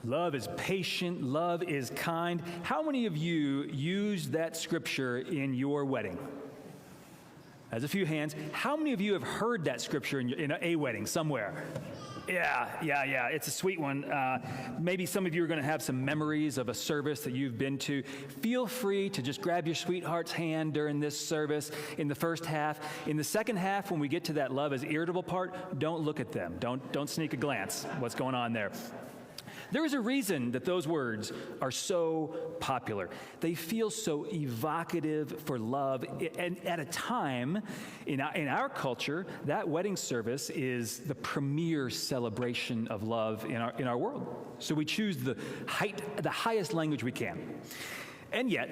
Love is patient. Love is kind. How many of you use that scripture in your wedding? There's a few hands. How many of you have heard that scripture in a wedding somewhere? Yeah. It's a sweet one. Maybe some of you are going to have some memories of a service that you've been to. Feel free to just grab your sweetheart's hand during this service in the first half. In the second half, when we get to that love is irritable part, don't look at them. Don't sneak a glance. What's going on there? There is a reason that those words are so popular. They feel so evocative for love. And at a time in our culture, that wedding service is the premier celebration of love in our world. So we choose the highest language we can. And yet,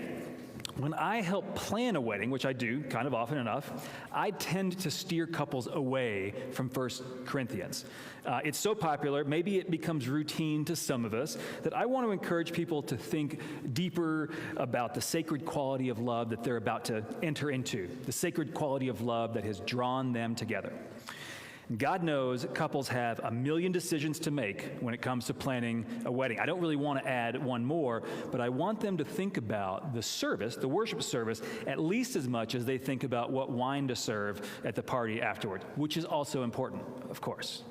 when I help plan a wedding, which I do kind of often enough, I tend to steer couples away from 1 Corinthians. It's so popular, maybe it becomes routine to some of us, that I want to encourage people to think deeper about the sacred quality of love that they're about to enter into, the sacred quality of love that has drawn them together. God knows couples have a million decisions to make when it comes to planning a wedding. I don't really want to add one more, but I want them to think about the service, the worship service, at least as much as they think about what wine to serve at the party afterward, which is also important, of course.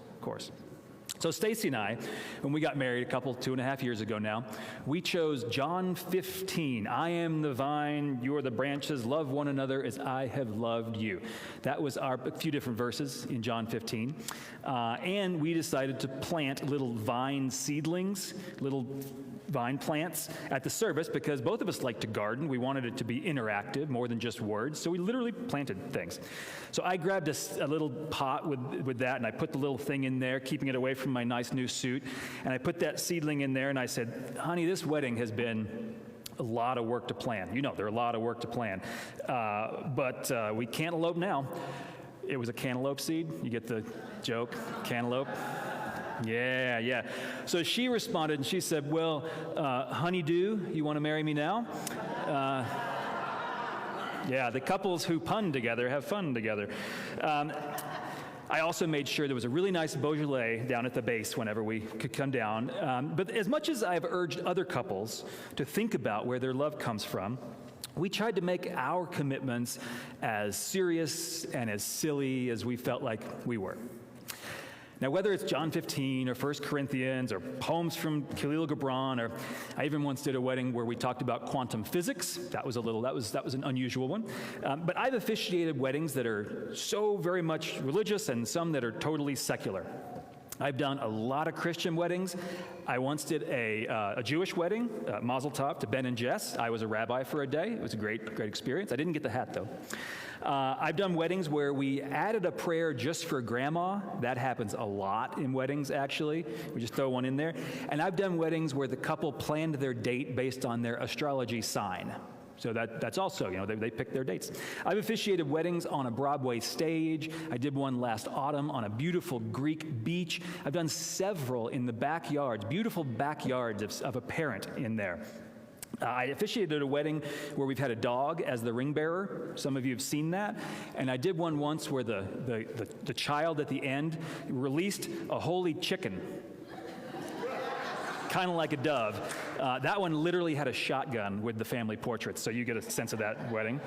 So Stacy and I, when we got married a couple, 2.5 years ago now, we chose John 15. I am the vine, you are the branches, love one another as I have loved you. That was a few different verses in John 15. And we decided to plant little vine seedlings, little vine plants at the service because both of us like to garden. We wanted it to be interactive more than just words, so we literally planted things. So I grabbed a little pot with that, and I put the little thing in there, keeping it away from my nice new suit, and I put that seedling in there, and I said, honey, this wedding has been a lot of work to plan. You know, there are a lot of work to plan, but we can't elope now. It was a cantaloupe seed. You get the joke? Cantaloupe? Yeah. So she responded and she said, well, honeydew, you want to marry me now? Yeah, the couples who pun together have fun together. I also made sure there was a really nice Beaujolais down at the base whenever we could come down. But as much as I've urged other couples to think about where their love comes from, we tried to make our commitments as serious and as silly as we felt like we were. Now, whether it's John 15 or 1 Corinthians or poems from Khalil Gibran, or I even once did a wedding where we talked about quantum physics. That was an unusual one. But I've officiated weddings that are so very much religious and some that are totally secular. I've done a lot of Christian weddings. I once did a Jewish wedding, Mazel Tov to Ben and Jess. I was a rabbi for a day. It was a great experience. I didn't get the hat, though. I've done weddings where we added a prayer just for grandma. That happens a lot in weddings, actually. We just throw one in there. And I've done weddings where the couple planned their date based on their astrology sign. So that's also, they pick their dates. I've officiated weddings on a Broadway stage. I did one last autumn on a beautiful Greek beach. I've done several in the backyards, beautiful backyards of a parent in there. I officiated a wedding where we've had a dog as the ring bearer. Some of you have seen that. And I did one once where the child at the end released a holy chicken, kind of like a dove. That one literally had a shotgun with the family portraits, so you get a sense of that wedding.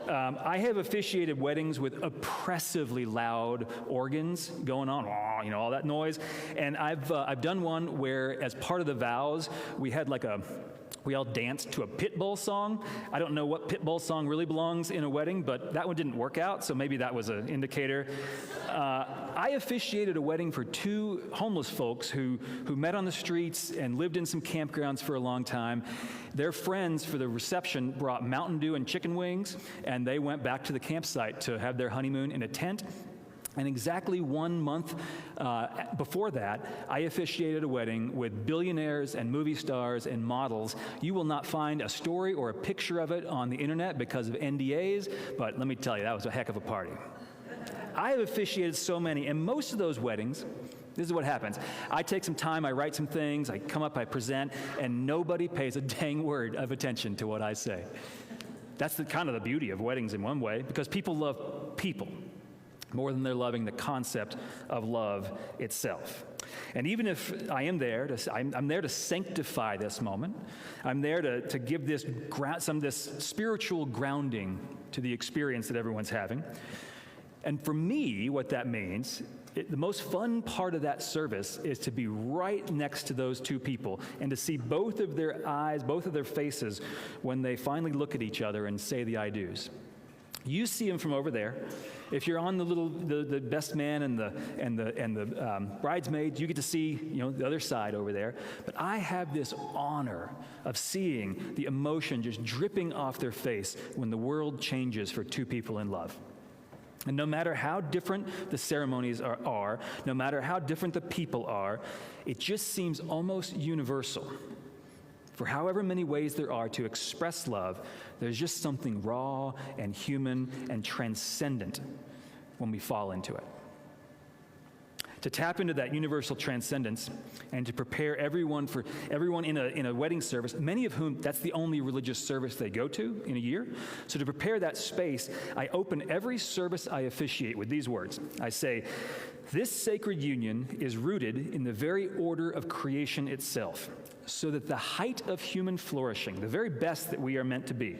I have officiated weddings with oppressively loud organs going on, all that noise. And I've done one where, as part of the vows, we all danced to a Pitbull song. I don't know what Pitbull song really belongs in a wedding, but that one didn't work out, so maybe that was an indicator. I officiated a wedding for 2 homeless folks who met on the streets and lived in some campgrounds for a long time. Their friends for the reception brought Mountain Dew and chicken wings, and they went back to the campsite to have their honeymoon in a tent. And exactly 1 month before that, I officiated a wedding with billionaires and movie stars and models. You will not find a story or a picture of it on the internet because of NDAs, but let me tell you, that was a heck of a party. I have officiated so many, and most of those weddings, this is what happens. I take some time, I write some things, I come up, I present, and nobody pays a dang word of attention to what I say. That's kind of the beauty of weddings in one way, because people love people more than they're loving the concept of love itself. And even if I am there, I'm there to sanctify this moment. I'm there to give this spiritual grounding to the experience that everyone's having. And for me, what that means, the most fun part of that service is to be right next to those two people and to see both of their eyes, both of their faces when they finally look at each other and say the I do's. You see them from over there. If you're on the best man and the bridesmaids, you get to see the other side over there. But I have this honor of seeing the emotion just dripping off their face when the world changes for two people in love. And no matter how different the ceremonies are, no matter how different the people are, it just seems almost universal. For however many ways there are to express love, there's just something raw and human and transcendent when we fall into it. To tap into that universal transcendence and to prepare everyone in a wedding service, many of whom that's the only religious service they go to in a year. So to prepare that space, I open every service I officiate with these words. I say, "This sacred union is rooted in the very order of creation itself, so that the height of human flourishing, the very best that we are meant to be,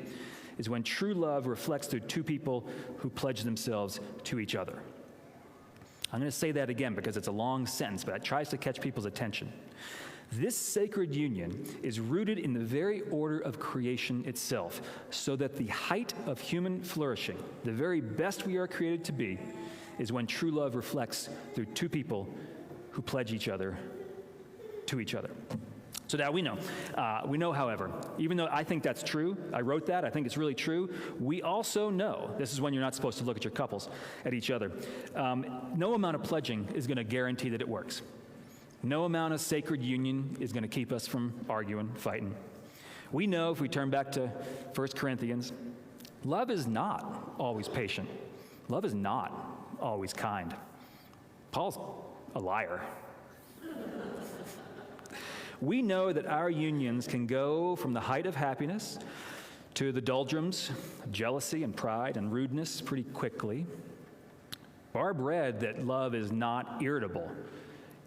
is when true love reflects through two people who pledge themselves to each other." I'm going to say that again because it's a long sentence, but it tries to catch people's attention. This sacred union is rooted in the very order of creation itself, so that the height of human flourishing, the very best we are created to be, is when true love reflects through two people who pledge each other to each other. So now we know, however, even though I think that's true, I wrote that, I think it's really true, we also know, this is when you're not supposed to look at your couples, at each other, no amount of pledging is going to guarantee that it works. No amount of sacred union is going to keep us from arguing, fighting. We know, if we turn back to 1 Corinthians, love is not always patient. Love is not always kind. Paul's a liar. We know that our unions can go from the height of happiness to the doldrums of jealousy and pride and rudeness pretty quickly. Barb read that love is not irritable.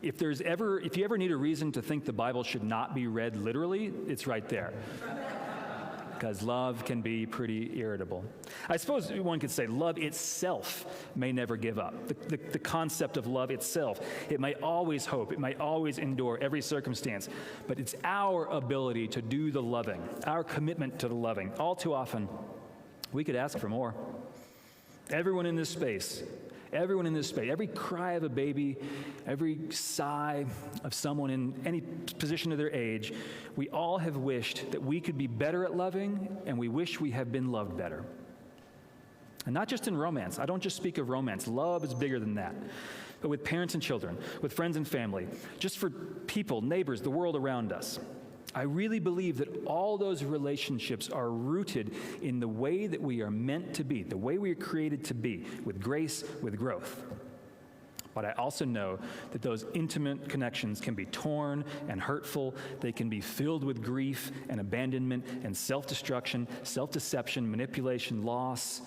If you ever need a reason to think the Bible should not be read literally, it's right there. Because love can be pretty irritable. I suppose one could say love itself may never give up. The concept of love itself, it may always hope, it may always endure every circumstance, but it's our ability to do the loving, our commitment to the loving. All too often, we could ask for more. Everyone in this space, every cry of a baby, every sigh of someone in any position of their age, we all have wished that we could be better at loving, and we wish we had been loved better. And not just in romance. I don't just speak of romance. Love is bigger than that. But with parents and children, with friends and family, just for people, neighbors, the world around us. I really believe that all those relationships are rooted in the way that we are meant to be, the way we are created to be, with grace, with growth. But I also know that those intimate connections can be torn and hurtful. They can be filled with grief and abandonment and self-destruction, self-deception, manipulation, loss,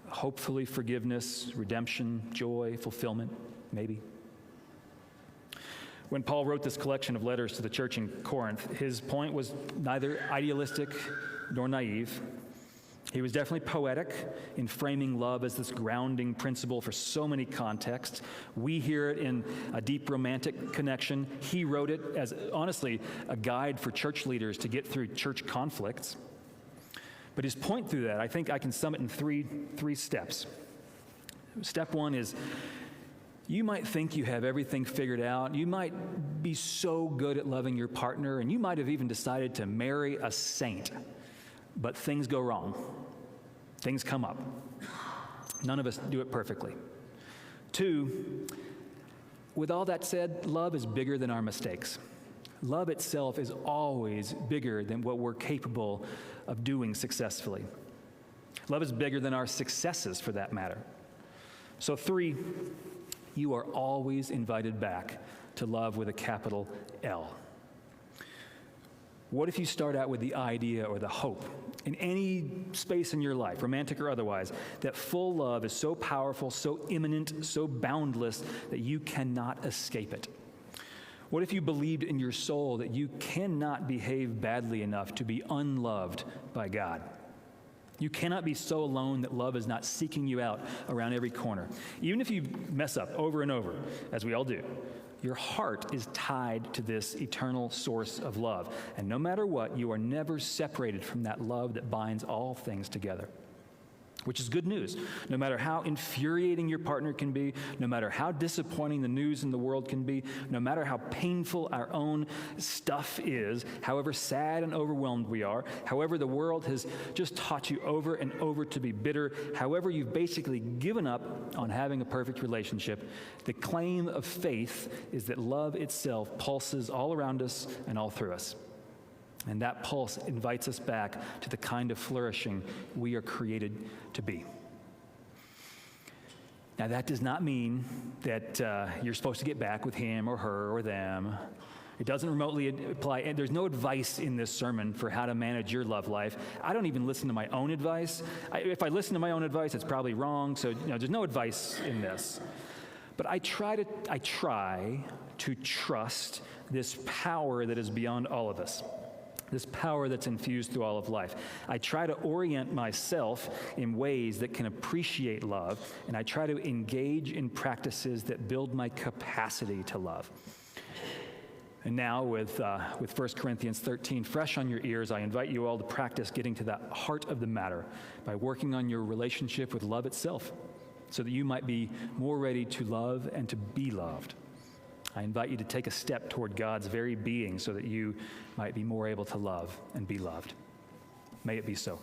hopefully forgiveness, redemption, joy, fulfillment, maybe. When Paul wrote this collection of letters to the church in Corinth, his point was neither idealistic nor naive. He was definitely poetic in framing love as this grounding principle for so many contexts. We hear it in a deep romantic connection. He wrote it as, honestly, a guide for church leaders to get through church conflicts. But his point through that, I think I can sum it in three steps. Step one is, you might think you have everything figured out. You might be so good at loving your partner, and you might have even decided to marry a saint. But things go wrong. Things come up. None of us do it perfectly. Two, with all that said, love is bigger than our mistakes. Love itself is always bigger than what we're capable of doing successfully. Love is bigger than our successes, for that matter. So three, you are always invited back to love with a capital L. What if you start out with the idea or the hope in any space in your life, romantic or otherwise, that full love is so powerful, so imminent, so boundless that you cannot escape it? What if you believed in your soul that you cannot behave badly enough to be unloved by God? You cannot be so alone that love is not seeking you out around every corner. Even if you mess up over and over, as we all do, your heart is tied to this eternal source of love. And no matter what, you are never separated from that love that binds all things together. Which is good news. No matter how infuriating your partner can be, no matter how disappointing the news in the world can be, no matter how painful our own stuff is, however sad and overwhelmed we are, however the world has just taught you over and over to be bitter, however you've basically given up on having a perfect relationship, the claim of faith is that love itself pulses all around us and all through us. And that pulse invites us back to the kind of flourishing we are created to be. Now, that does not mean that you're supposed to get back with him or her or them. It doesn't remotely apply, and there's no advice in this sermon for how to manage your love life. I don't even listen to my own advice. If I listen to my own advice, it's probably wrong, so there's no advice in this. But I try to trust this power that is beyond all of us. This power that's infused through all of life. I try to orient myself in ways that can appreciate love, and I try to engage in practices that build my capacity to love. And now with 1 Corinthians 13 fresh on your ears, I invite you all to practice getting to the heart of the matter by working on your relationship with love itself, so that you might be more ready to love and to be loved. I invite you to take a step toward God's very being so that you might be more able to love and be loved. May it be so.